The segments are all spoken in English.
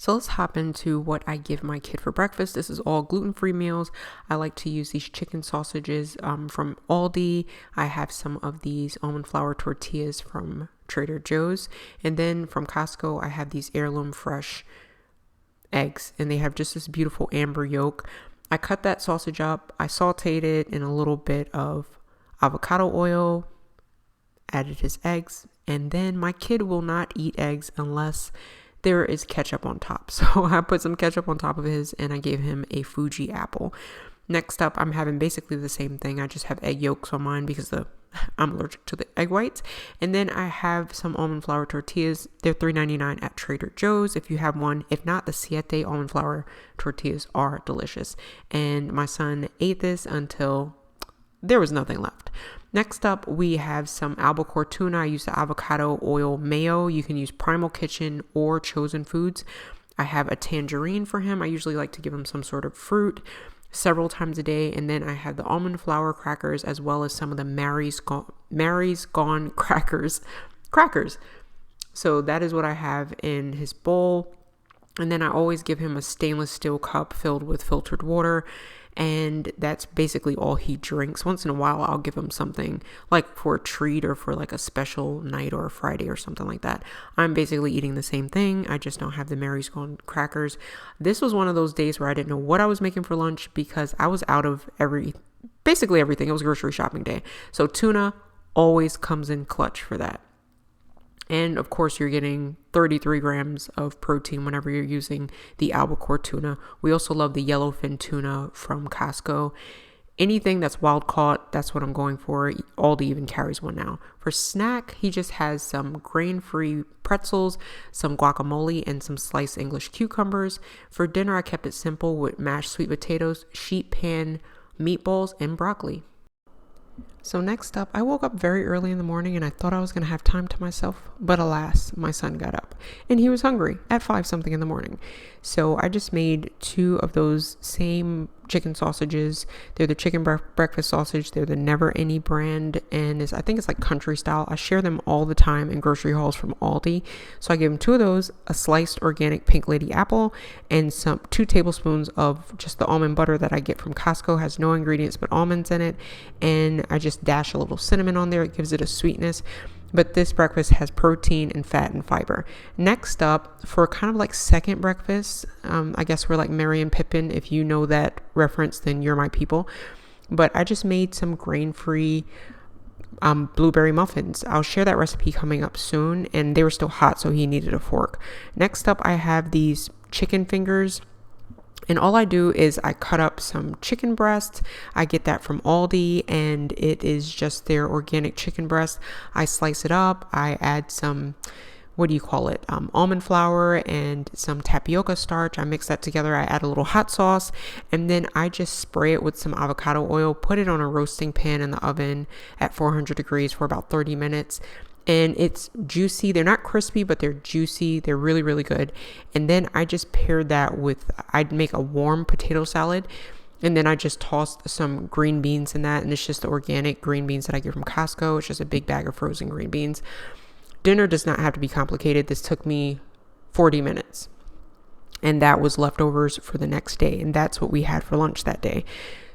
So let's hop into what I give my kid for breakfast. This is all gluten-free meals. I like to use these chicken sausages from Aldi. I have some of these almond flour tortillas from Trader Joe's. And then from Costco, I have these heirloom fresh eggs. And they have just this beautiful amber yolk. I cut that sausage up. I sauteed it in a little bit of avocado oil, added his eggs. And then my kid will not eat eggs unless there is ketchup on top. So I put some ketchup on top of his and I gave him a Fuji apple. Next up, I'm having basically the same thing. I just have egg yolks on mine because I'm allergic to the egg whites. And then I have some almond flour tortillas. They're $3.99 at Trader Joe's if you have one. If not, the Siete almond flour tortillas are delicious. And my son ate this until there was nothing left. Next up, we have some albacore tuna. I use the avocado oil mayo. You can use Primal Kitchen or Chosen Foods. I have a tangerine for him. I usually like to give him some sort of fruit several times a day. And then I have the almond flour crackers as well as some of the Mary's Gone crackers. So that is what I have in his bowl. And then I always give him a stainless steel cup filled with filtered water. And that's basically all he drinks. Once in a while, I'll give him something like for a treat or for like a special night or a Friday or something like that. I'm basically eating the same thing. I just don't have the Mary's Gone crackers. This was one of those days where I didn't know what I was making for lunch because I was out of basically everything. It was grocery shopping day. So tuna always comes in clutch for that. And of course, you're getting 33 grams of protein whenever you're using the albacore tuna. We also love the yellowfin tuna from Costco. Anything that's wild caught, that's what I'm going for. Aldi even carries one now. For snack, he just has some grain-free pretzels, some guacamole, and some sliced English cucumbers. For dinner, I kept it simple with mashed sweet potatoes, sheet pan meatballs, and broccoli. So next up, I woke up very early in the morning and I thought I was going to have time to myself. But alas, my son got up and he was hungry at 5 something in the morning. So I just made 2 of those same chicken sausages. They're the chicken breakfast sausage. They're the Never Any brand. And I think it's like country style. I share them all the time in grocery hauls from Aldi. So I gave him 2 of those, a sliced organic Pink Lady apple, and 2 tablespoons of just the almond butter that I get from Costco. Has no ingredients but almonds in it. And I just dash a little cinnamon on there. It gives it a sweetness. But this breakfast has protein and fat and fiber. Next up, for kind of like second breakfast, I guess we're like Mary and Pippin. If you know that reference, then you're my people. But I just made some grain-free blueberry muffins. I'll share that recipe coming up soon. And they were still hot, so he needed a fork. Next up, I have these chicken fingers. And all I do is I cut up some chicken breast. I get that from Aldi and it is just their organic chicken breast. I slice it up. I add some, almond flour and some tapioca starch. I mix that together. I add a little hot sauce and then I just spray it with some avocado oil, put it on a roasting pan in the oven at 400 degrees for about 30 minutes. And it's juicy. They're not crispy, but they're juicy. They're really, really good. And then I just paired that with, I'd make a warm potato salad. And then I just tossed some green beans in that. And it's just the organic green beans that I get from Costco. It's just a big bag of frozen green beans. Dinner does not have to be complicated. This took me 40 minutes. And that was leftovers for the next day. And that's what we had for lunch that day.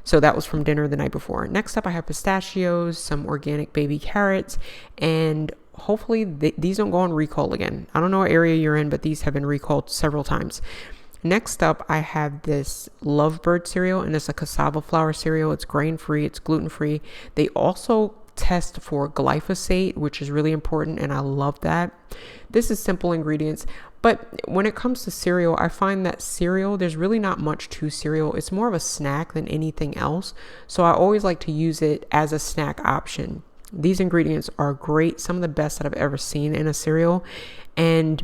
So that was from dinner the night before. Next up, I have pistachios, some organic baby carrots, and hopefully these don't go on recall again. I don't know what area you're in, but these have been recalled several times. Next up, I have this Lovebird cereal, and it's a cassava flour cereal. It's grain-free, it's gluten-free. They also test for glyphosate, which is really important, and I love that. This is simple ingredients. But when it comes to cereal, I find that cereal, there's really not much to cereal. It's more of a snack than anything else. So I always like to use it as a snack option. These ingredients are great. Some of the best that I've ever seen in a cereal. And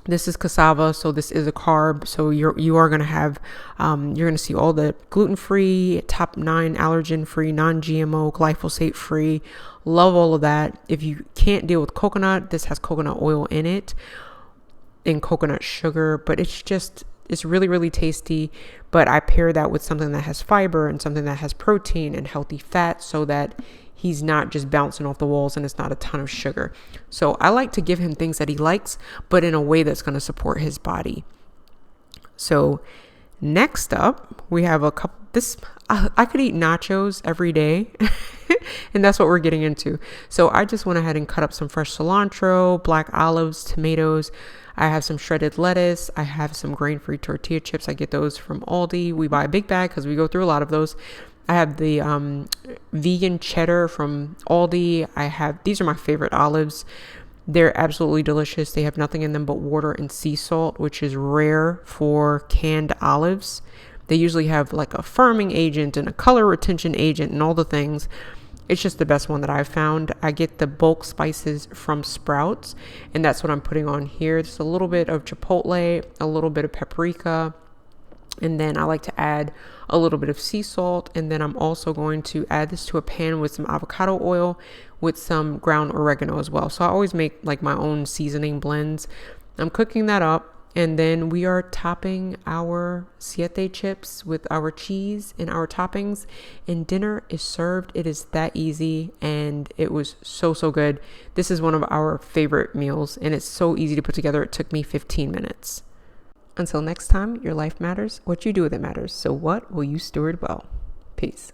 this is cassava, so this is a carb. So you are going to have, you're going to see all the gluten-free, top 9 allergen-free, non-GMO, glyphosate-free. Love all of that. If you can't deal with coconut, this has coconut oil in it and coconut sugar, but it's really, really tasty. But I pair that with something that has fiber and something that has protein and healthy fat so that he's not just bouncing off the walls and it's not a ton of sugar. So I like to give him things that he likes, but in a way that's going to support his body. So next up, we have a couple, I could eat nachos every day and that's what we're getting into. So I just went ahead and cut up some fresh cilantro, black olives, tomatoes. I have some shredded lettuce. I have some grain-free tortilla chips. I get those from Aldi. We buy a big bag because we go through a lot of those. I have the vegan cheddar from Aldi. These are my favorite olives. They're absolutely delicious. They have nothing in them but water and sea salt, which is rare for canned olives. They usually have like a firming agent and a color retention agent and all the things. It's just the best one that I've found. I get the bulk spices from Sprouts, and that's what I'm putting on here. Just a little bit of chipotle, a little bit of paprika, and then I like to add a little bit of sea salt. And then I'm also going to add this to a pan with some avocado oil with some ground oregano as well. So I always make like my own seasoning blends. I'm cooking that up. And then we are topping our siete chips with our cheese and our toppings, and dinner is served. It is that easy, and it was so good. This is one of our favorite meals, and it's so easy to put together. It took me 15 minutes. Until next time, your life matters. What you do with it matters. So what will you steward well? Peace.